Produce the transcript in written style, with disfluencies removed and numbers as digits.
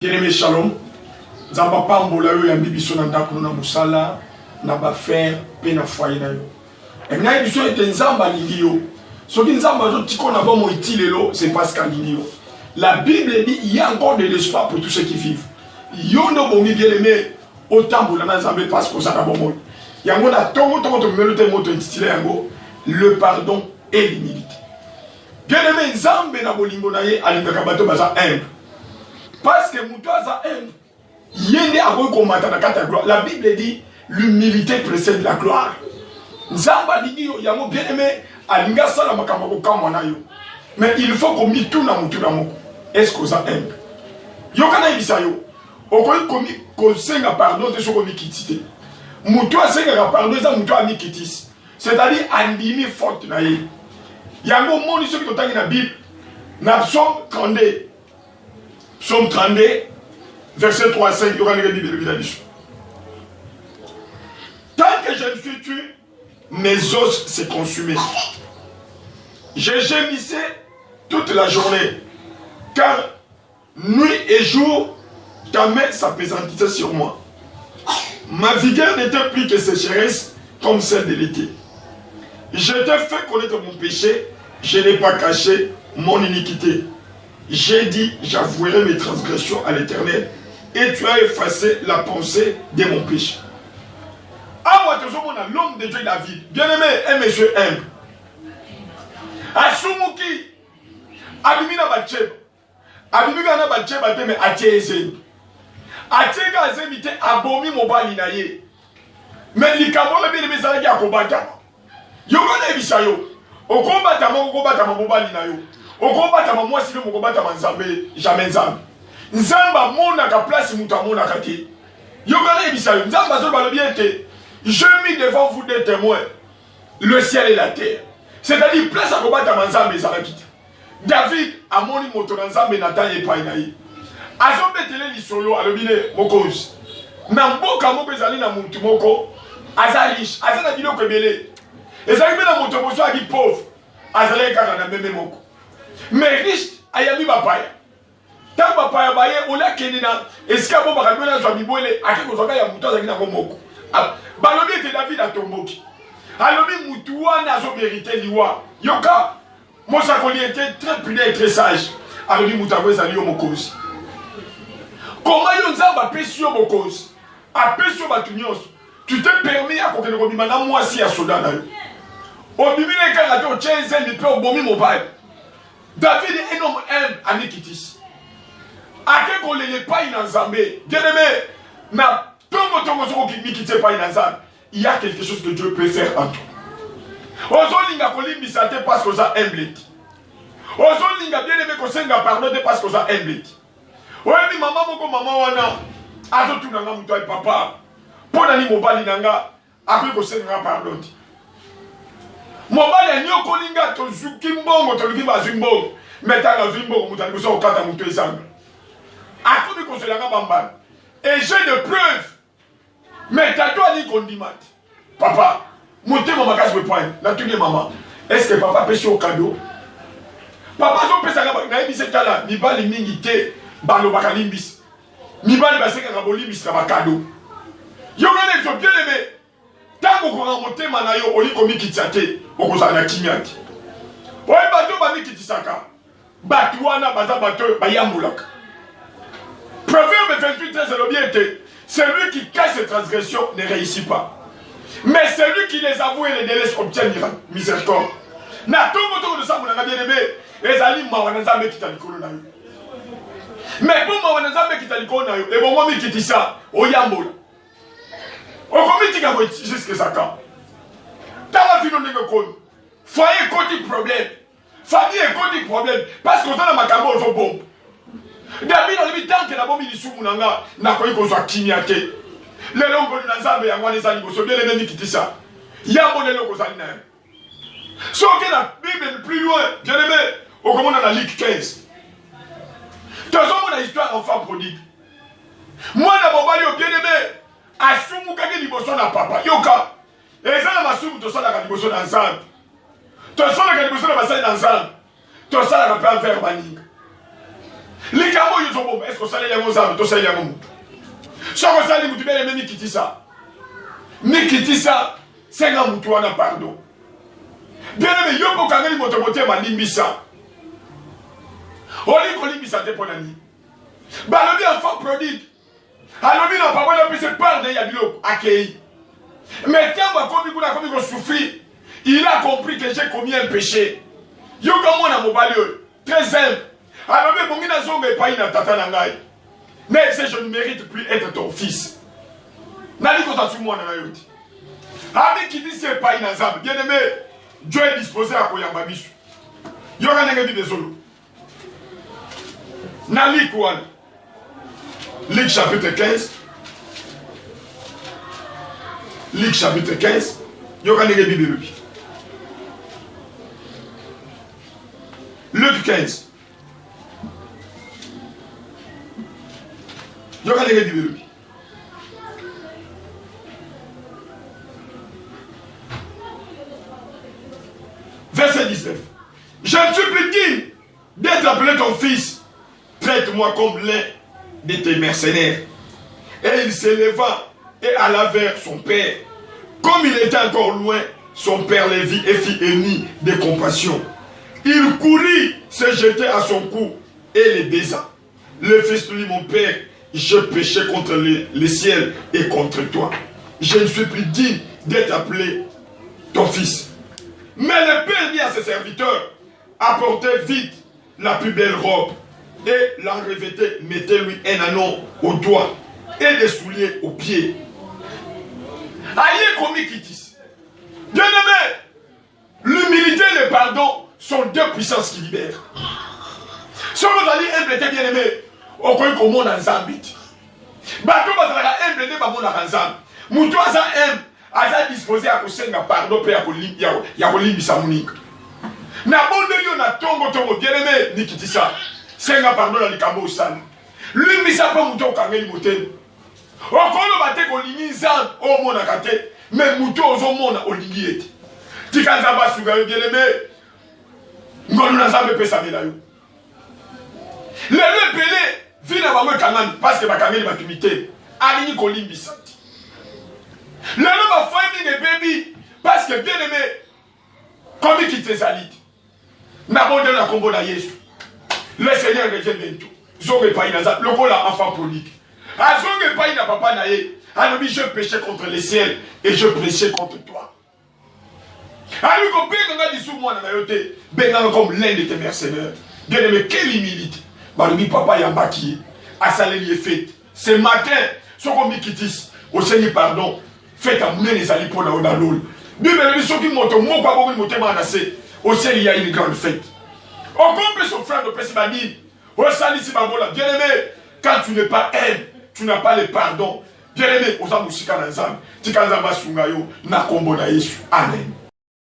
Bien-aimé, shalom. Zamba pambola yo yambi biso na ndako na musala na ba faire pe na foyer na yo. Et na biso ete nzamba lingi yo. Soki nzamba zo tiko na ba mo itilelo, c'est parce qu'à lingi yo. La Bible dit il y a encore de l'espoir pour tous ceux qui vivent. Yo no bongi bien-aimé au tambola na nzambe parce que ça na bon. Yango na tongo to melote moto intitulé yango le pardon et l'humilité. Bien-aimé nzambe na bolingo na ye alingaka bato baza humble. Parce que Moutouaza aime. La Bible dit l'humilité précède la gloire. Nzamba dit yango bien aimé alinga sala makambo kamwana yo. Mais il faut qu'on mette tout dans mutu moko. Est-ce que ça aime? Yo kana ibisa yo. Okoyi komi ko senga pardon te soko mikitité. Moutouaza senga pardon za Moutouaza mikitis. C'est-à-dire andimi faute na ye. Yango moni soki totangi na Bible na Psaume 32. Psaume 32, verset 3 à 5, il y aura les Bibles. Tant que je ne suis tué, mes os s'est consumé. J'ai gémissé toute la journée, car nuit et jour, ta main s'appesantissait sur moi. Ma vigueur n'était plus que sécheresse comme celle de l'été. Je t'ai fait connaître mon péché, je n'ai pas caché mon iniquité. J'ai dit, j'avouerai mes transgressions à l'Éternel, et tu as effacé la pensée de mon péché. Ah, moi, l'homme de Dieu David, bien-aimé, un monsieur humble. Asumuki, Abimina Batcheb, Abimina Batcheb, mais Atiézen. Atiéga Zemite, Abomi Mobali Naye. Mais l'Ikabola, bien-aimé, ça a combattre. Yogone Bisayo, au combattant, Mobali Nayo. Okobata moi si le mokobata manzambe jamais nzambe. Nzamba mona ka place muta mona kati. Yogana ebisayo nzamba zo balobi ete je mis devant vous des témoins le ciel et la terre. C'est-à-dire place akobata manzambe ezalakita. David amoni moto na nzambe na taye pa inayi. Azobetele lisolo alobine mokozi. Na mboka moko ezali na mutu moko azalish azana biloko ebele. Ezali na moto bozo aki pauvre. Azali kaka na meme moko. Mais riche, ayami bapaya. Tant bapaya baye, on l'a kenina. Est-ce qu'il y a un peu de temps pour que ya muto azaki na komoko. Balobi ete David atomboki. Alobi mutuwa nazo mérité liwa. Yoka, Mosakoli était très prudent et très sage. Alobi mutawe zali yo mokozi. Comment yo nzamba pesi yo mokozi? Apesi yo batu nyonso. Tu te permis à kokende kobima na mwasi ya soda na yo. Obimile kanga to chenze ni pe obomi mobile. David est un homme humble à Nikitis. A quel qu'on ne pas in Zambé. Bien aimé, na tongo qui Nikite pas in Zambé. Il y a quelque chose que Dieu peut faire en toi. Ozolinga kolimbi sate parce que ça humble. Ozolinga bien aimé ko senga pardon parce que ça humble. Oyebi maman moko maman wana azo tunanga muto ay papa. Pona ni mobali nanga akoki ko senga pardon. Mobali nyo kolinga to zukimbongo to lukiba zimbongo metanga zimbongo mutali ko so kata muto ezanga akobi ko selanga bamba et j'ai de preuves mais tato ali kondimat papa motema makasi pe point la tuni maman est-ce que papa pesi au cadeau papa zo pesa na ebise kala mibali mingi te balo bakalimbis mibali baseka ka bolimbis ka cadeau yo ngane zo bien aimé tango ko motema na yo oli komikitsa te okozala kimiati. Oye bato ba mikitisaka. Bato wana baza bato bayambulaka. Proverbe 28 13 le bien était celui qui cache ses transgressions ne réussit pas. Mais celui qui les avoue et les délaisse obtient miséricorde. Na tongo tongo de ça mon bien aimé, ezali mawana nzambe kitalikolo na yo. Mais pour mawana nzambe kitalikolo na yo, et bon moi mikitisa oyambola. Okomitika ko jusque ça quand. Tala fino ndenge kono. Foyer côté problème. Famille côté problème parce que dans makambo il faut bombe. David on lui tant que la bombe il sous munanga na koyi ko zwa kimiate. Le longo na nzambe ya ngwana ezali boso bien les mikitisa. Ya monelo ko zali na. So que la Bible plus loin, bien aimé, au comment dans la Luc 15. Toujours mon histoire enfant prodigue. Moi na bobali au bien aimé, asumu kake liboso na papa. Yoka. Et ça, la soupe, tu sens la catégorie d'ensemble. Tu sens la catégorie de bassin d'ensemble. Tu sens la paix envers Baning. Likamo yo zobo, est-ce que ça les yango zabe, to ça yango mutu. Soko ça li mutu bele me nikitisa. Nikitisa, senga mutu wana pardon. Bien aimé, yo po kangeli motomote ma limbisa. Oli ko limbisa te ponani. Ba lobi enfant prodigue. Alobi na papa na pese pardon ya bilo akei. Mais quand ma commis qu'on souffrir, il a compris que j'ai commis un péché. Yo comme on a mobile très simple. Alors mais mon gars zonga pas ina tata nangai. Mais je ne mérite plus être ton fils. Nali ko ta moi na yoti. Avec qui dit c'est pas ina zab. Bien aimé, Dieu est disposé à koyamba bisu. Yo ka nenge bi solo. Nali ko wana. Luc chapitre 15. Luc chapitre 15. Yo ka nenge Bible. Luc 15. Yo ka nenge Bible. Verset 19. Je ne suis plus digne d'être appelé ton fils. Traite-moi comme l'un de tes mercenaires. Et il s'éleva et alla vers son père. Comme il était encore loin, son père le vit et fit ému de compassion. Il courut, se jeter à son cou et le baisa. Le fils lui dit, mon père, je péchais contre le ciel et contre toi. Je ne suis plus digne d'être appelé ton fils. Mais le père dit à ses serviteurs, apportez vite la plus belle robe et l'en revêtez, mettez-lui un anneau au doigt et des souliers aux pieds. Aïe comme Kitis. Bien aimé, l'humilité et le pardon sont deux puissances qui libèrent. Si vous allez impléter bien aimé, au coin comme on a zambit. Bateau va faire impléter par mon aranzam. Moutou a aime, a disposé à kusenga pardon pe ya kolimbi sa munika. Na bonde yo na tongo bien aimé ni kitisa. Senga pardon la likambo sana. Limbi sa pa moutou kangeli motel. Okolo bate kolingi nzambe o mona kate mais muto ozo mona olingi ete tikanza basuka yo bien aimé ngolu na nzambe pesa mela yo lelo pelé vina bango kangani parce que bakangeli batumité alingi kolimbisa lelo ba famille de baby parce que bien aimé comme qui te salite na bonde na kombo na Yesu le Seigneur retienne bientôt zonge pa ina za lokola enfant prodigue. Azonge pas na papa nae. Alors je péchais contre le ciel et je péchais contre toi. Alors qu'on benga di sous moi na yote, benga comme l'un de tes mercenaires. Bien aimé, quelle humilité. Balubi papa ya baki, asaleli fait. Ce matin, ce qu'on mikitis, au Seigneur pardon, faites à mouner les alliés pour la odalol. Bible dit ceux qui montent mon pas beaucoup monter manasé. Au Seigneur il y a une grande fête. On compte son frère de Pessimadi. Au Salisi Babola, bien aimé, quand tu n'es pas aime, tu n'as pas le pardon. Bien aimé, aux amousika na nzambe. Tikanzamba sungayo na kombo na Yesu. Amen.